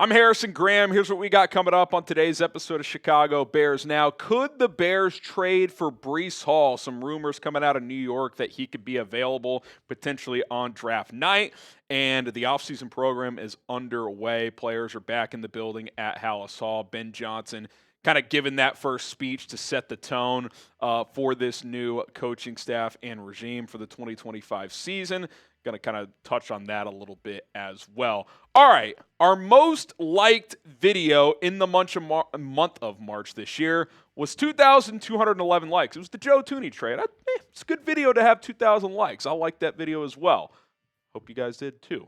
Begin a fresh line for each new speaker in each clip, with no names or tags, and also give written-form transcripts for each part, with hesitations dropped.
I'm Harrison Graham. Here's what we got coming up on today's episode of Chicago Bears Now. Could the Bears trade for Breece Hall? Some rumors coming out of New York that he could be available potentially on draft night. And the offseason program is underway. Players are back in the building at Hallis Hall. Ben Johnson kind of giving that first speech to set the tone for this new coaching staff and regime for the 2025 season. Going to kind of touch on that a little bit as well. All right, our most liked video in the month of March this year was 2,211 likes. It was the Joe Thuney trade. It's a good video to have 2,000 likes. I like that video as well. Hope you guys did too.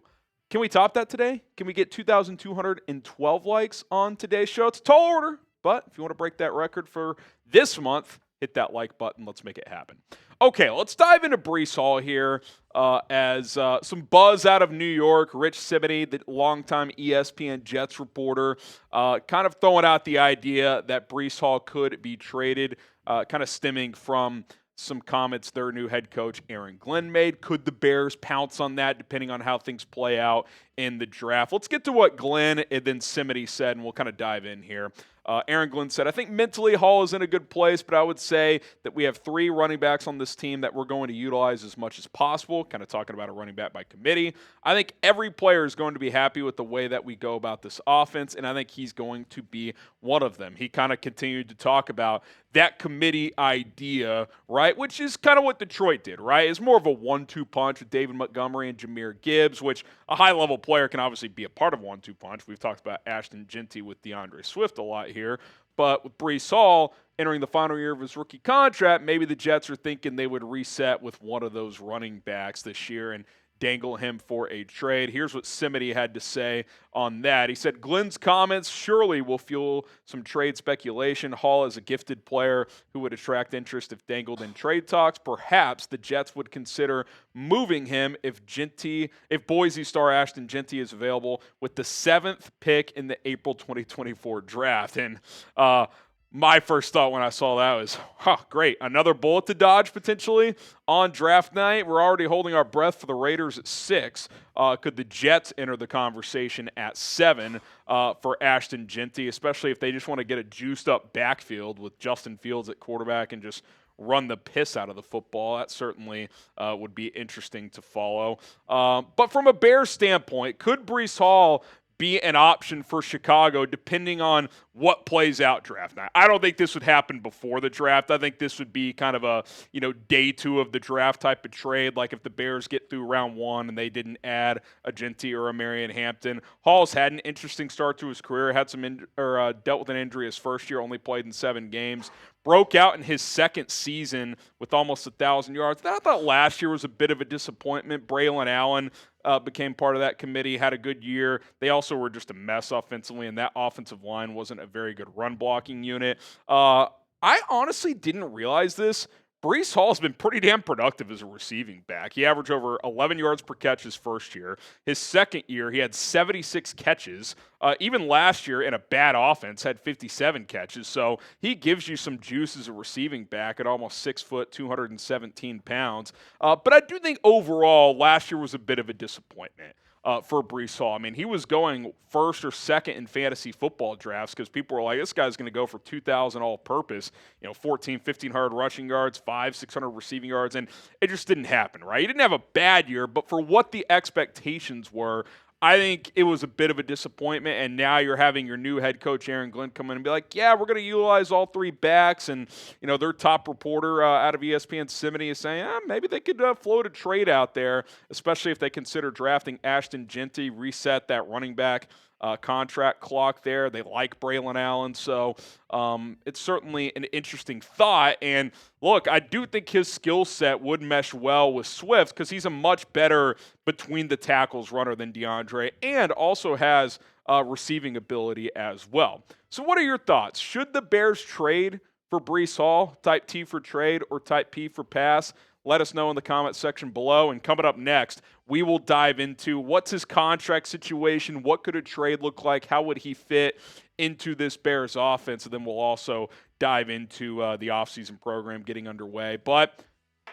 Can we top that today? Can we get 2,212 likes on today's show? It's a tall order, but if you want to break that record for this month, hit that like button. Let's make it happen. Okay, let's dive into Breece Hall here as some buzz out of New York. Rich Cimini, the longtime ESPN Jets reporter, kind of throwing out the idea that Breece Hall could be traded, kind of stemming from some comments their new head coach Aaron Glenn made. Could the Bears pounce on that depending on how things play out in the draft? Let's get to what Glenn and then Cimini said, and we'll kind of dive in here. Aaron Glenn said, I think mentally Hall is in a good place, but I would say that we have 3 running backs on this team that we're going to utilize as much as possible, kind of talking about a running back by committee. I think every player is going to be happy with the way that we go about this offense, and I think he's going to be one of them. He kind of continued to talk about that committee idea, right, which is kind of what Detroit did, right? It's more of a 1-2 punch with David Montgomery and Jahmyr Gibbs, which a high-level player can obviously be a part of a 1-2 punch. We've talked about Ashton, Jeanty with DeAndre Swift a lot here. But with Breece Hall entering the final year of his rookie contract, maybe the Jets are thinking they would reset with one of those running backs this year and dangle him for a trade. Here's what Cimini had to say on that. He said, Glenn's comments surely will fuel some trade speculation. Hall is a gifted player who would attract interest if dangled in trade talks. Perhaps the Jets would consider moving him if Boise star Ashton Jeanty is available with the 7th pick in the April 2024 draft. And my first thought when I saw that was, great. Another bullet to dodge potentially on draft night. We're already holding our breath for the Raiders at 6. Could the Jets enter the conversation at 7 for Ashton Jeanty, especially if they just want to get a juiced-up backfield with Justin Fields at quarterback and just run the piss out of the football? That certainly would be interesting to follow. But from a Bears standpoint, could Breece Hall be an option for Chicago depending on what plays out draft night? I don't think this would happen before the draft. I think this would be kind of a, day 2 of the draft type of trade, like if the Bears get through round 1 and they didn't add a Jeanty or a Marion Hampton. Hall's had an interesting start to his career, had some dealt with an injury his first year, only played in 7 games. Broke out in his second season with almost 1,000 yards. I thought last year was a bit of a disappointment. Braylon Allen became part of that committee, had a good year. They also were just a mess offensively, and that offensive line wasn't a very good run-blocking unit. I honestly didn't realize this. Breece Hall has been pretty damn productive as a receiving back. He averaged over 11 yards per catch his first year. His second year, he had 76 catches. Even last year, in a bad offense, had 57 catches. So he gives you some juice as a receiving back at almost 6 foot, 217 pounds. But I do think overall, last year was a bit of a disappointment for Breece Hall. I mean, he was going first or second in fantasy football drafts because people were like, this guy's going to go for 2,000 all-purpose, 1,500 rushing yards, 600 receiving yards, and it just didn't happen, right? He didn't have a bad year, but for what the expectations were, I think it was a bit of a disappointment, and now you're having your new head coach, Aaron Glenn, come in and be like, yeah, we're going to utilize all 3 backs, and, their top reporter out of ESPN, Cimini, is saying, maybe they could float a trade out there, especially if they consider drafting Ashton Jeanty, reset that running back contract clock there. They like Braylon Allen, so it's certainly an interesting thought. And look, I do think his skill set would mesh well with Swift because he's a much better between the tackles runner than DeAndre, and also has receiving ability as well. So what are your thoughts? Should the Bears trade for Breece Hall, type T for trade or type P for pass? Let us know in the comment section below. And coming up next, we will dive into what's his contract situation, what could a trade look like, how would he fit into this Bears offense, and then we'll also dive into the offseason program getting underway. But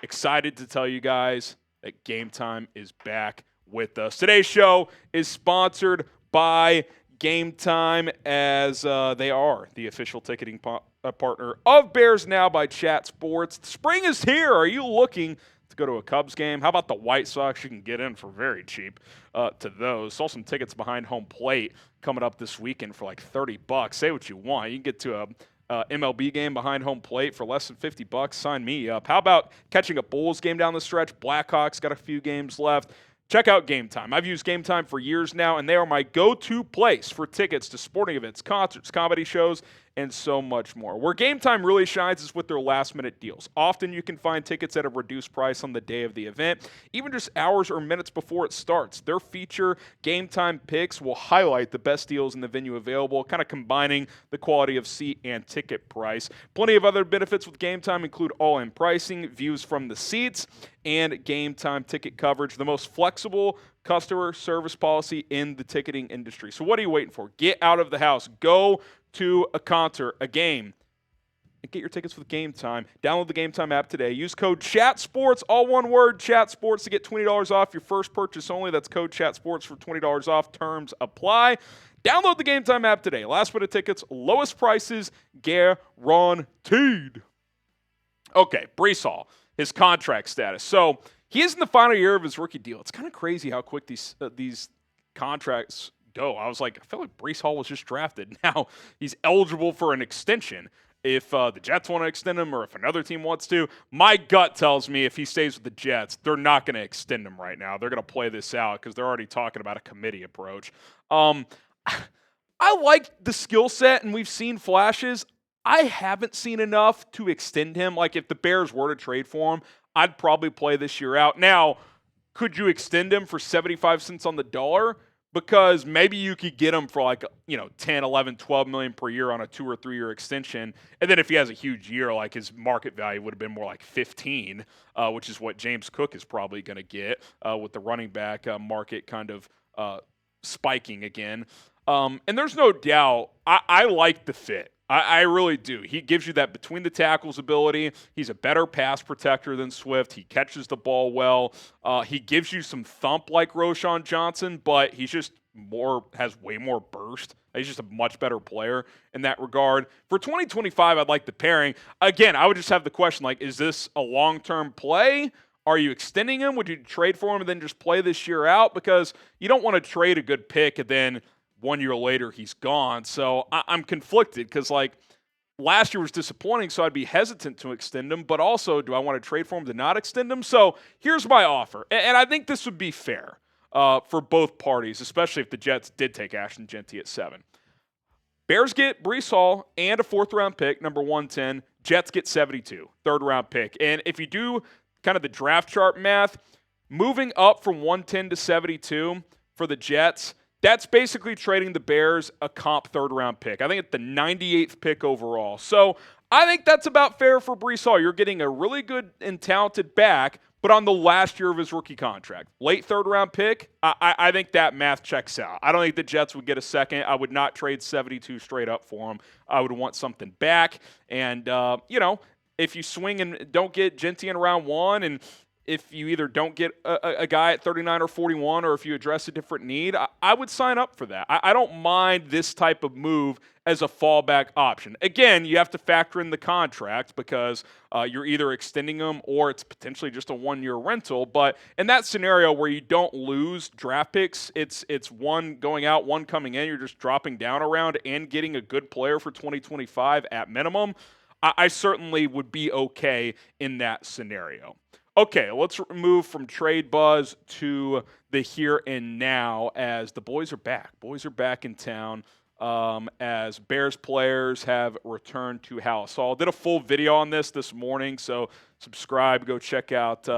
excited to tell you guys that Game Time is back with us. Today's show is sponsored by Game Time, as they are the official ticketing partner of Bears Now by Chat Sports. Spring is here. Are you looking to go to a Cubs game? How about the White Sox? You can get in for very cheap to those. Saw some tickets behind home plate coming up this weekend for like $30. Say what you want. You can get to a MLB game behind home plate for less than $50. Sign me up. How about catching a Bulls game down the stretch? Blackhawks got a few games left. Check out Game Time. I've used Game Time for years now, and they are my go-to place for tickets to sporting events, concerts, comedy shows, and so much more. Where Game Time really shines is with their last-minute deals. Often you can find tickets at a reduced price on the day of the event, even just hours or minutes before it starts. Their feature, Game Time Picks, will highlight the best deals in the venue available, kind of combining the quality of seat and ticket price. Plenty of other benefits with Game Time include all-in pricing, views from the seats, and Game Time ticket coverage, the most flexible customer service policy in the ticketing industry. So what are you waiting for? Get out of the house. Go to a concert, a game, and get your tickets with Game Time. Download the Game Time app today. Use code CHATSPORTS, all one word, CHATSPORTS, to get $20 off your first purchase only. That's code CHATSPORTS for $20 off. Terms apply. Download the Game Time app today. Last minute tickets, lowest prices, guaranteed. Okay, Breece Hall, his contract status. So he is in the final year of his rookie deal. It's kind of crazy how quick these contracts go. I was like, I feel like Breece Hall was just drafted. Now he's eligible for an extension if the Jets want to extend him or if another team wants to. My gut tells me if he stays with the Jets, they're not going to extend him right now. They're going to play this out because they're already talking about a committee approach. I like the skill set, and we've seen flashes. I haven't seen enough to extend him. Like, if the Bears were to trade for him, I'd probably play this year out. Now, could you extend him for 75 cents on the dollar? Because maybe you could get him for like, 10, 11, 12 million per year on a 2 or 3 year extension. And then if he has a huge year, like, his market value would have been more like 15, which is what James Cook is probably going to get with the running back market kind of spiking again. And there's no doubt, I like the fit. I really do. He gives you that between the tackles ability. He's a better pass protector than Swift. He catches the ball well. He gives you some thump like Roschon Johnson, but he's just has way more burst. He's just a much better player in that regard. For 2025, I'd like the pairing. Again, I would just have the question, like, is this a long-term play? Are you extending him? Would you trade for him and then just play this year out? Because you don't want to trade a good pick and then 1 year later he's gone. So I'm conflicted because, like, last year was disappointing, so I'd be hesitant to extend him. But also, do I want to trade for him to not extend him? So here's my offer. And I think this would be fair for both parties, especially if the Jets did take Ashton Jeanty at 7. Bears get Breece Hall and a 4th-round pick, number 110. Jets get 72, 3rd-round pick. And if you do kind of the draft chart math, moving up from 110 to 72 for the Jets, that's basically trading the Bears a comp 3rd-round pick. I think it's the 98th pick overall. So I think that's about fair for Breece Hall. You're getting a really good and talented back, but on the last year of his rookie contract. Late 3rd-round pick, I think that math checks out. I don't think the Jets would get a second. I would not trade 72 straight up for him. I would want something back. And, if you swing and don't get Jeanty in round 1, and if you either don't get a guy at 39 or 41, or if you address a different need, I would sign up for that. I don't mind this type of move as a fallback option. Again, you have to factor in the contract because you're either extending them or it's potentially just a 1-year rental. But in that scenario where you don't lose draft picks, it's one going out, one coming in, you're just dropping down around and getting a good player for 2025 at minimum. I certainly would be okay in that scenario. Okay, let's move from trade buzz to the here and now as the boys are back. Boys are back in town as Bears players have returned to Halas Hall. Did a full video on this morning, so subscribe. Go check out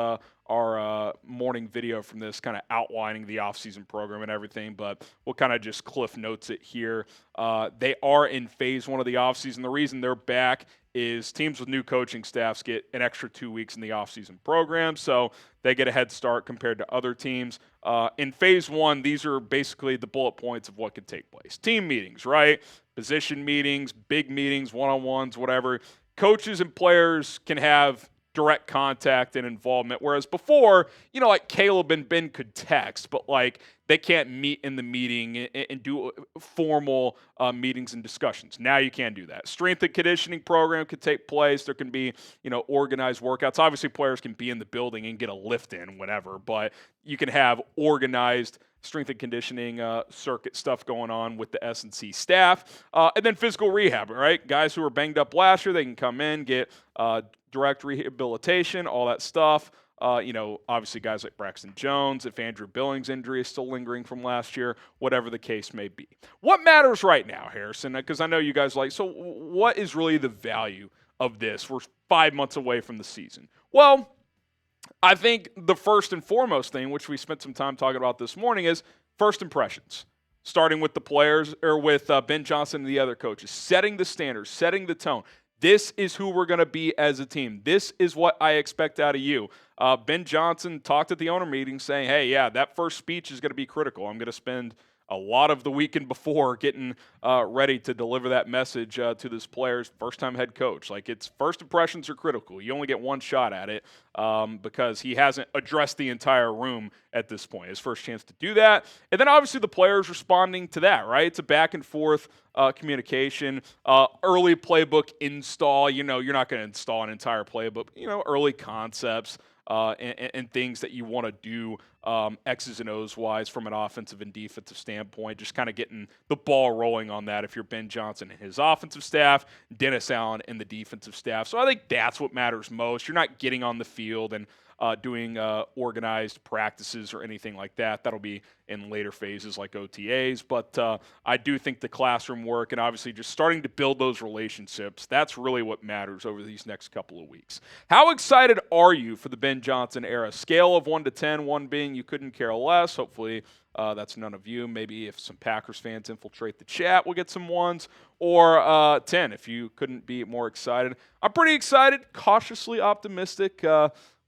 our morning video from this, kind of outlining the offseason program and everything, but we'll kind of just cliff notes it here. They are in phase 1 of the offseason. The reason they're back is teams with new coaching staffs get an extra 2 weeks in the offseason program, so they get a head start compared to other teams. In phase 1, these are basically the bullet points of what could take place. Team meetings, right? Position meetings, big meetings, one-on-ones, whatever. Coaches and players can have direct contact and involvement. Whereas before, like Caleb and Ben could text, but like they can't meet in the meeting and do formal meetings and discussions. Now you can do that. Strength and conditioning program could take place. There can be, organized workouts. Obviously, players can be in the building and get a lift in whenever, but you can have organized strength and conditioning circuit stuff going on with the S&C staff. And then physical rehab, right? Guys who were banged up last year, they can come in, get direct rehabilitation, all that stuff. Obviously guys like Braxton Jones, if Andrew Billings' injury is still lingering from last year, whatever the case may be. What matters right now, Harrison? Because I know you guys so what is really the value of this? We're 5 months away from the season. Well, I think the first and foremost thing, which we spent some time talking about this morning, is first impressions. Starting with the players, or with Ben Johnson and the other coaches, setting the standards, setting the tone. This is who we're going to be as a team. This is what I expect out of you. Ben Johnson talked at the owner meeting saying, hey, yeah, that first speech is going to be critical. I'm going to spend a lot of the weekend before getting ready to deliver that message to this player's first-time head coach. Like, it's first impressions are critical. You only get one shot at it because he hasn't addressed the entire room at this point. His first chance to do that. And then obviously the players responding to that, right? It's a back-and-forth communication. Early playbook install. You're not going to install an entire playbook. Early concepts. And things that you want to do X's and O's wise from an offensive and defensive standpoint, just kind of getting the ball rolling on that if you're Ben Johnson and his offensive staff, Dennis Allen and the defensive staff. So I think that's what matters most. You're not getting on the field and doing organized practices or anything like that. That'll be in later phases like OTAs. But I do think the classroom work and obviously just starting to build those relationships, that's really what matters over these next couple of weeks. How excited are you for the Ben Johnson era? Scale of 1 to 10, 1 being you couldn't care less. Hopefully that's none of you. Maybe if some Packers fans infiltrate the chat, we'll get some 1s. Or 10 if you couldn't be more excited. I'm pretty excited, cautiously optimistic.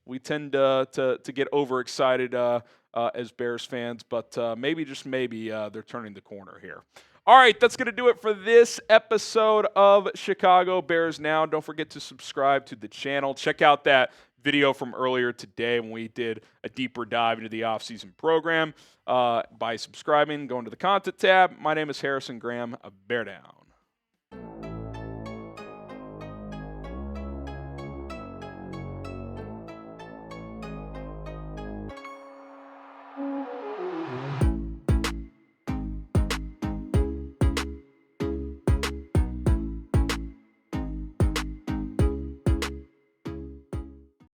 We tend to get overexcited as Bears fans, but maybe, just maybe, they're turning the corner here. All right, that's going to do it for this episode of Chicago Bears Now. Don't forget to subscribe to the channel. Check out that video from earlier today when we did a deeper dive into the offseason program by subscribing, going to the content tab. My name is Harrison Graham of Bear Down.